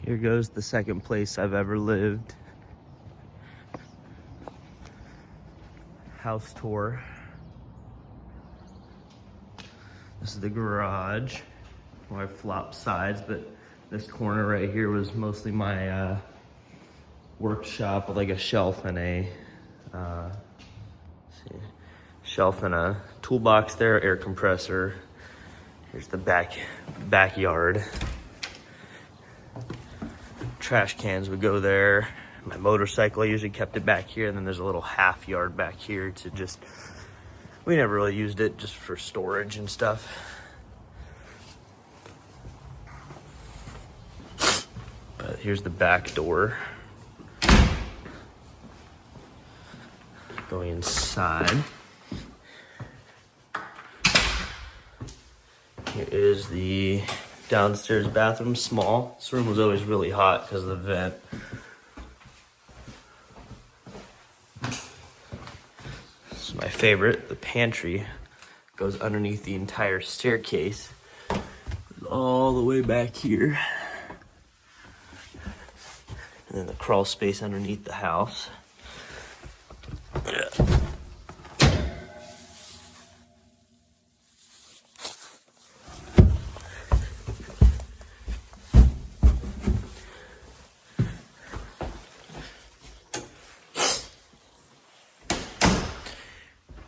Here goes the second place I've ever lived. House tour. This is the garage where I flop sides, but this corner right here was mostly my workshop with like a shelf and a shelf and a toolbox there, air compressor. Here's the backyard. Trash cans would go there. My motorcycle, I usually kept it back here, and then there's a little half yard back here to just, we never really used it, just for storage and stuff. But here's the back door. Going inside. Here is the downstairs bathroom, small. This room was always really hot because of the vent. This is my favorite. The pantry goes underneath the entire staircase. All the way back here. And then the crawl space underneath the house.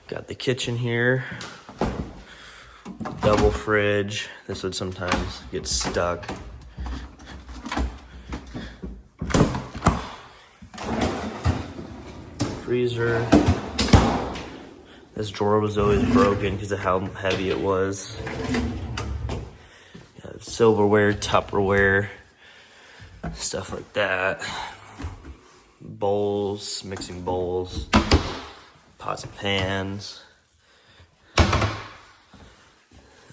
Got the kitchen here, double fridge. This would sometimes get stuck. Freezer. This drawer was always broken because of how heavy it was. Silverware, Tupperware, stuff like that. Bowls, mixing bowls. Pots and pans.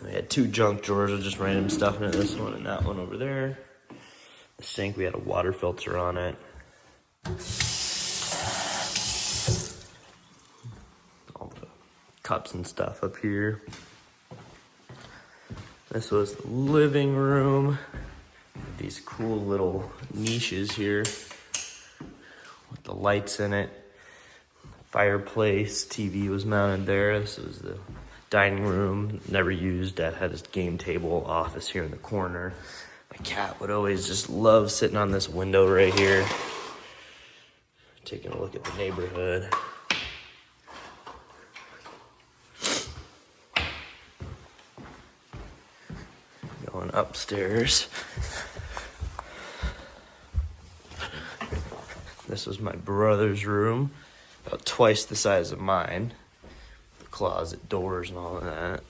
We had two junk drawers with just random stuff in it. This one and that one over there. The sink, we had a water filter on it. All the cups and stuff up here. This was the living room. These cool little niches here with the lights in it. Fireplace, TV was mounted there. This was the dining room, never used. Dad had his game table office here in the corner. My cat would always just love sitting on this window right here, taking a look at the neighborhood. Going upstairs. This was my brother's room. About twice the size of mine. The closet doors and all of that.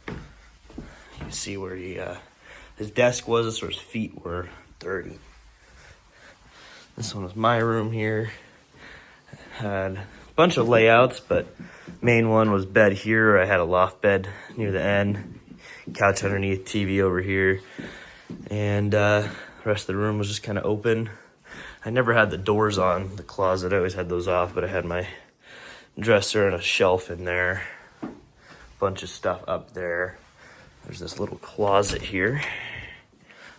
You can see where his desk was. This where his feet were dirty. This one was my room here. Had a bunch of layouts, but main one was bed here. I had a loft bed near the end. Couch underneath, TV over here. And the rest of the room was just kind of open. I never had the doors on the closet. I always had those off, but I had my dresser and a shelf in there. Bunch of stuff up there. There's this little closet here.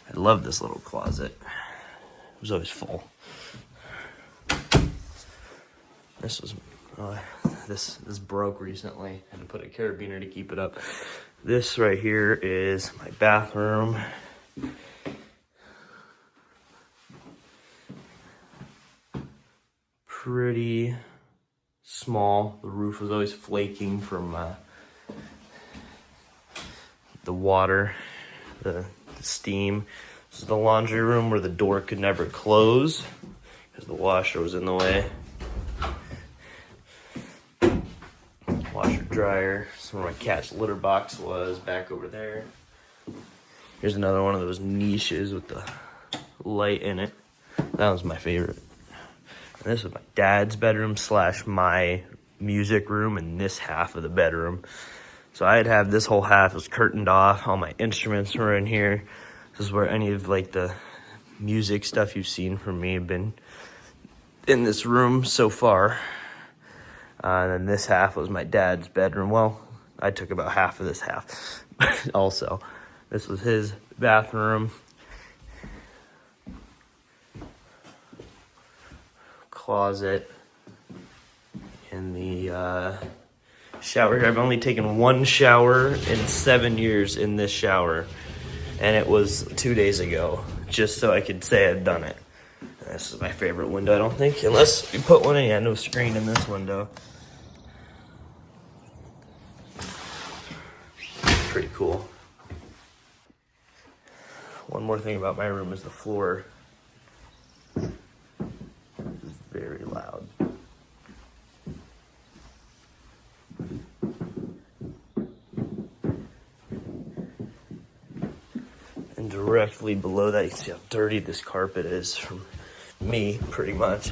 I love this little closet. It was always full. This was, this broke recently. I had to put a carabiner to keep it up. This right here is my bathroom. Pretty small. The roof was always flaking from the water, the steam. This is the laundry room where the door could never close because the washer was in the way. Washer dryer. That's where my cat's litter box was, back over there. Here's another one of those niches with the light in it. That was my favorite. And this was my dad's bedroom / my music room, and this half of the bedroom. So I'd have this whole half was curtained off. All my instruments were in here. This is where any of like the music stuff you've seen from me have been in this room so far. And then this half was my dad's bedroom. Well, I took about half of this half. Also, this was his bathroom. Closet. In the shower here. I've only taken one shower in 7 years in this shower. And it was 2 days ago, just so I could say I'd done it. This is my favorite window, I don't think, unless you put one in. Yeah, no screen in this window. Pretty cool. One more thing about my room is the floor is very loud. And directly below that, you can see how dirty this carpet is from me, pretty much.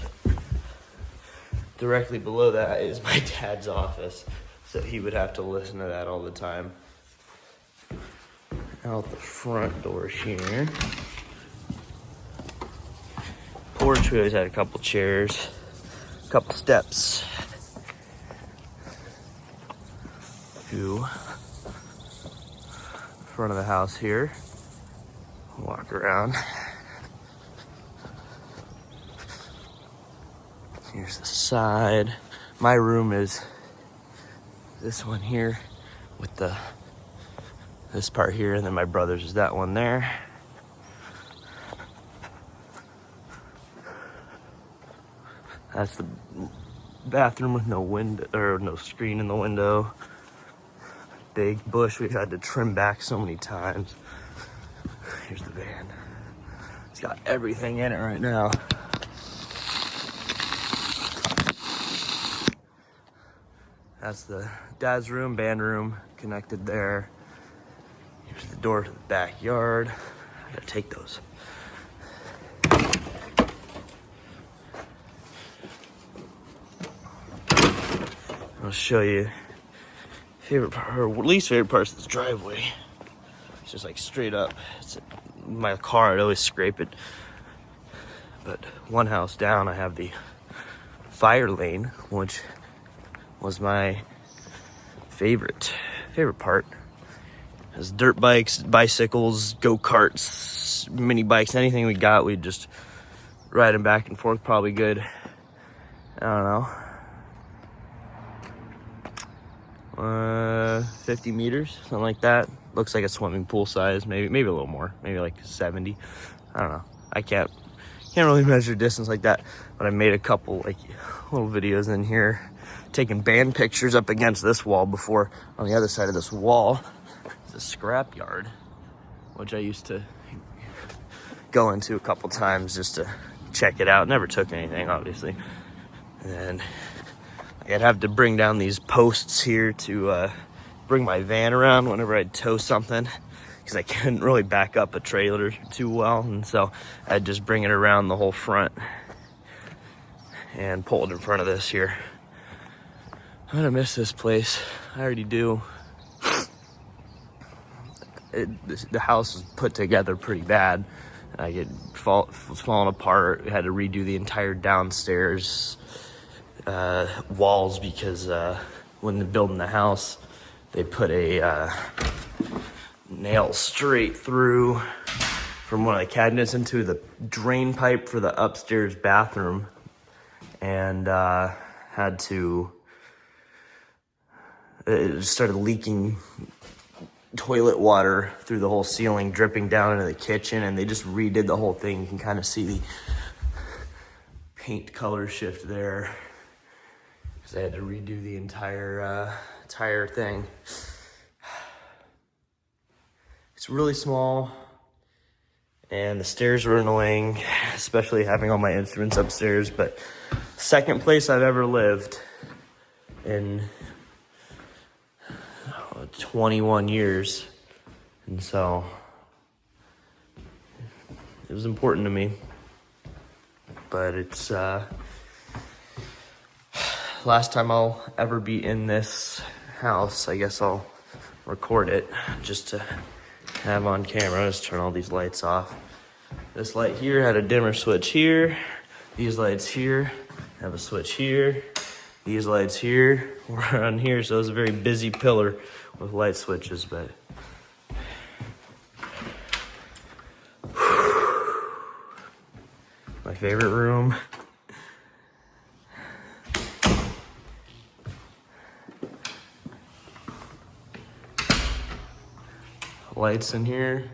Directly below that is my dad's office, so he would have to listen to that all the time. Out the front door here. Porch, we always had a couple chairs, a couple steps. To front of the house here. Walk around. Here's the side. My room is this one here with this part here, and then my brother's is that one there. That's the bathroom with no window or no screen in the window. Big bush we've had to trim back so many times. Here's the van. It's got everything in it right now. That's the dad's room, band room, connected there. Here's the door to the backyard. I gotta take those. I'll show you favorite part, or least favorite parts of this driveway. It's just like straight up. My car, I'd always scrape it. But one house down, I have the fire lane, which was my favorite part. There's dirt bikes, bicycles, go-karts, mini bikes, anything we got, we'd just ride them back and forth. Probably good, I don't know, 50 meters, something like that. Looks like a swimming pool size, maybe a little more, maybe like 70. I don't know. I can't really measure distance like that, but I made a couple like little videos in here taking band pictures up against this wall before. On the other side of this wall is a scrap yard, which I used to go into a couple times just to check it out. Never took anything, obviously. And I'd have to bring down these posts here to bring my van around whenever I'd tow something, because I couldn't really back up a trailer too well, and so I'd just bring it around the whole front and pull it in front of this here. I'm gonna miss this place. I already do. The house was put together pretty bad. It was falling apart. We had to redo the entire downstairs walls because when they're building the house, they put a nail straight through from one of the cabinets into the drain pipe for the upstairs bathroom, and had to. It started leaking toilet water through the whole ceiling, dripping down into the kitchen, and they just redid the whole thing. You can kind of see the paint color shift there because they had to redo the entire thing. It's really small, and the stairs were annoying, especially having all my instruments upstairs. But second place I've ever lived in 21 years, and so it was important to me. But it's last time I'll ever be in this house. I guess I'll record it just to have on camera. Just turn all these lights off. This light here had a dimmer switch here. These lights here have a switch here. These lights here were on here, so it was a very busy pillar with light switches, but my favorite room. Lights in here.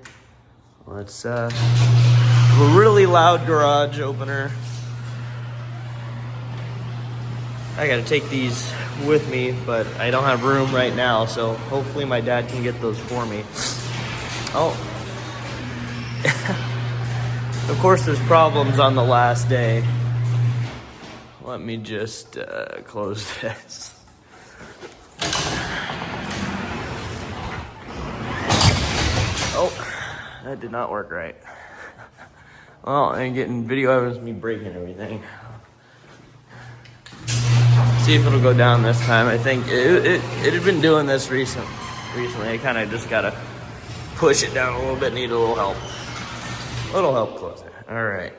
Let's a really loud garage opener. I gotta take these with me, but I don't have room right now, so hopefully my dad can get those for me. Oh. Of course there's problems on the last day. Let me just close this. Oh, that did not work right. Well, I ain't getting video evidence of me breaking everything. See if it'll go down this time. I think it had been doing this recently. I kind of just gotta push it down a little bit. Need a little help. A little help closing. All right.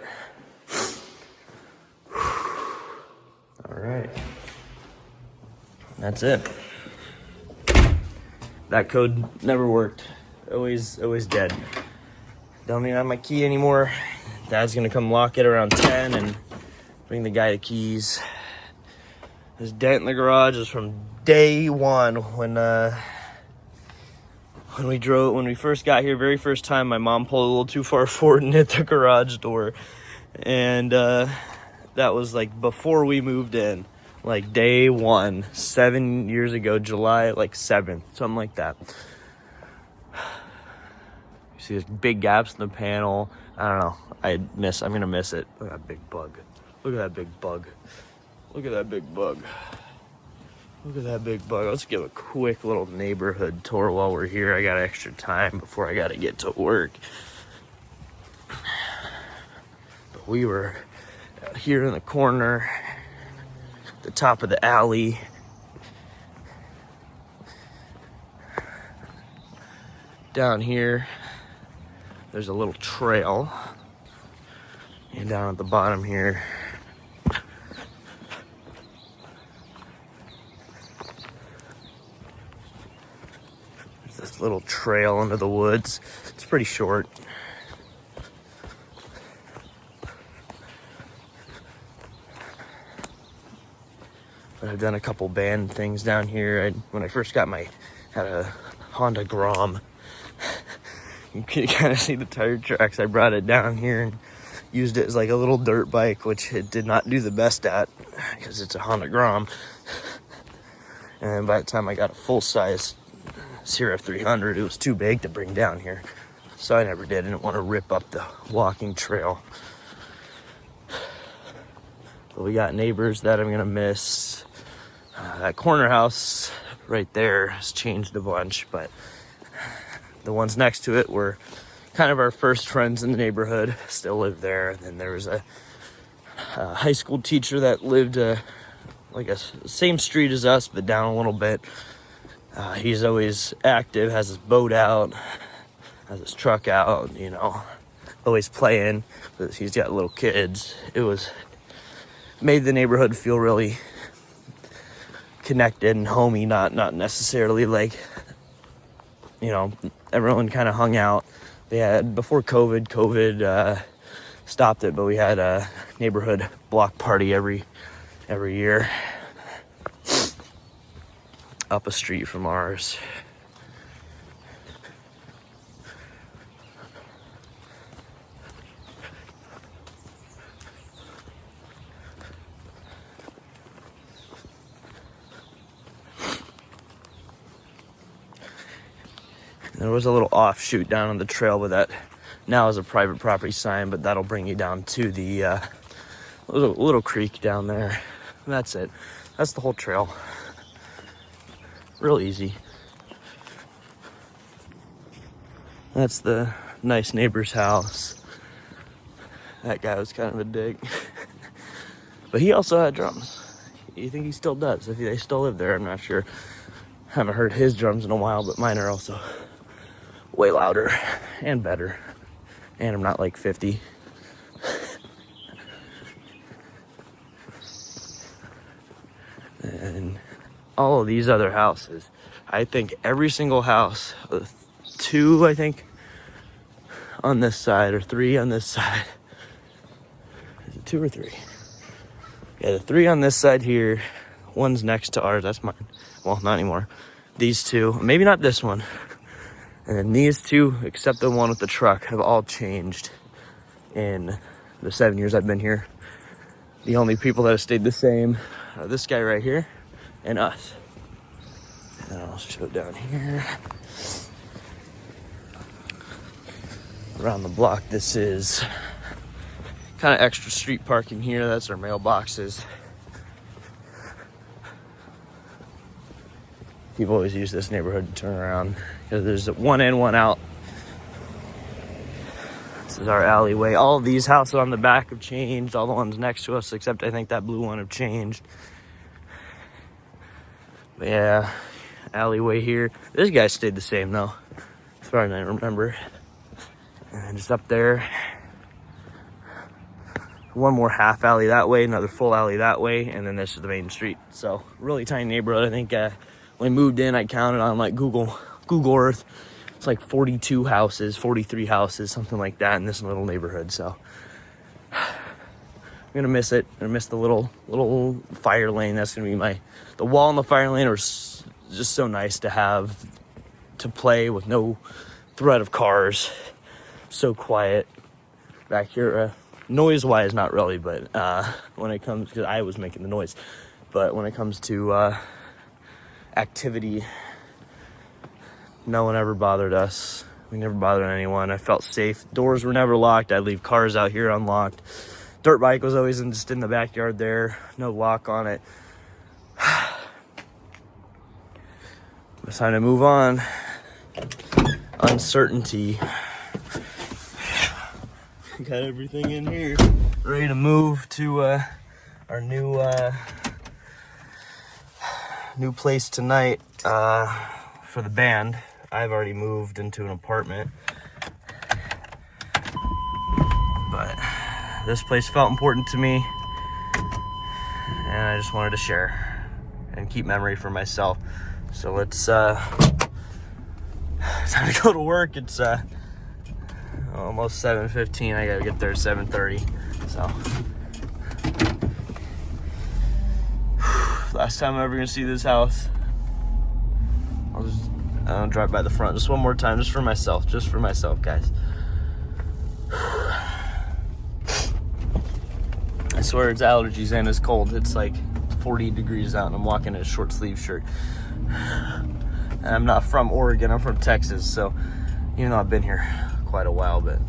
All right. That's it. That code never worked. Always dead. Don't even have my key anymore. Dad's gonna come lock it around 10 and bring the guy the keys. This dent in the garage is from day one when we first got here, very first time. My mom pulled a little too far forward and hit the garage door, and that was like before we moved in, like day one, 7 years ago, July like 7th, something like that. You see these big gaps in the panel. I don't know. I'm gonna miss it. Look at that big bug. Look at that big bug. Look at that big bug. Look at that big bug. Let's give a quick little neighborhood tour while we're here. I got extra time before I got to get to work. But we were out here in the corner, the top of the alley. Down here, there's a little trail. And down at the bottom here, this little trail into the woods. It's pretty short. But I've done a couple band things down here. When I first got had a Honda Grom. You can kind of see the tire tracks. I brought it down here and used it as like a little dirt bike, which it did not do the best at because it's a Honda Grom. And then by the time I got a full-size CRF 300, it was too big to bring down here, so I never did. I didn't want to rip up the walking trail. But we got neighbors that I'm gonna miss. That corner house right there has changed a bunch, but the ones next to it were kind of our first friends in the neighborhood, still live there. And then there was a high school teacher that lived like a same street as us, but down a little bit. He's always active, has his boat out, has his truck out, you know, always playing. But he's got little kids. Made the neighborhood feel really connected and homey, not necessarily like, you know, everyone kind of hung out. They had, before COVID stopped it, but we had a neighborhood block party every year. Up a street from ours. There was a little offshoot down on the trail, but that now is a private property sign, but that'll bring you down to the little creek down there. And that's it. That's the whole trail. Real easy. That's the nice neighbor's house. That guy was kind of a dick. But he also had drums. You think he still does? If they still live there, I'm not sure. Haven't heard his drums in a while, but mine are also way louder and better. And I'm not like 50. all of these other houses. I think every single house, 2, I think, on this side, or 3 on this side. Is it 2 or 3? Yeah, the 3 on this side here. One's next to ours. That's mine. Well, not anymore. These 2, maybe not this one. And then these 2, except the one with the truck, have all changed in the 7 years I've been here. The only people that have stayed the same are this guy right here and us. And I'll show down here. Around the block, this is kind of extra street parking here. That's our mailboxes. People always use this neighborhood to turn around because there's one in, one out. This is our alleyway. All of these houses on the back have changed. All the ones next to us, except I think that blue one, have changed. But yeah, alleyway here. This guy stayed the same though, as far as I remember. And just up there, one more half alley that way, another full alley that way, and then this is the main street. So really tiny neighborhood. I think when I moved in, I counted on like Google Earth. It's like 42 houses, 43 houses, something like that in this little neighborhood. So I'm gonna miss it. I'm gonna miss the little fire lane. That's gonna be the wall and the fire lane are just so nice to have to play with no threat of cars. So quiet back here. Noise wise, not really, but when it comes, because I was making the noise, but when it comes to activity, no one ever bothered us. We never bothered anyone. I felt safe. Doors were never locked. I'd leave cars out here unlocked. Dirt bike was always just in the backyard there. No lock on it. It's time to move on. Uncertainty. Got everything in here. Ready to move to our new place tonight for the band. I've already moved into an apartment, but this place felt important to me, and I just wanted to share and keep memory for myself. So let's time to go to work. It's almost 7:15. I gotta get there at 7:30. So last time I'm ever gonna see this house. I'll drive by the front just one more time, just for myself, guys. I swear it's allergies and it's cold. It's like 40 degrees out and I'm walking in a short sleeve shirt. And I'm not from Oregon, I'm from Texas, so even though I've been here quite a while, but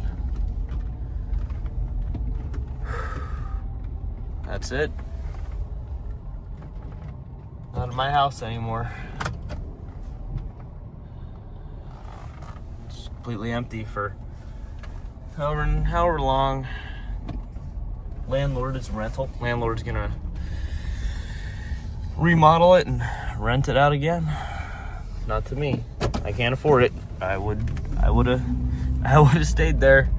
that's it. Not in my house anymore. It's completely empty for however long. Landlord is rental. Landlord's gonna remodel it and rent it out again. Not to me. I can't afford it. I would have stayed there,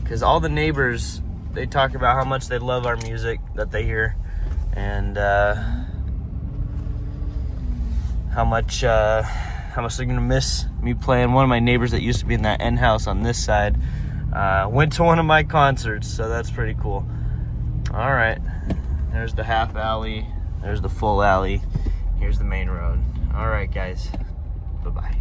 because all the neighbors, they talk about how much they love our music that they hear, and how much they're gonna miss me playing. One of my neighbors that used to be in that end house on this side went to one of my concerts, so that's pretty cool. All right, there's the half alley, there's the full alley, here's the main road. All right, guys, bye-bye.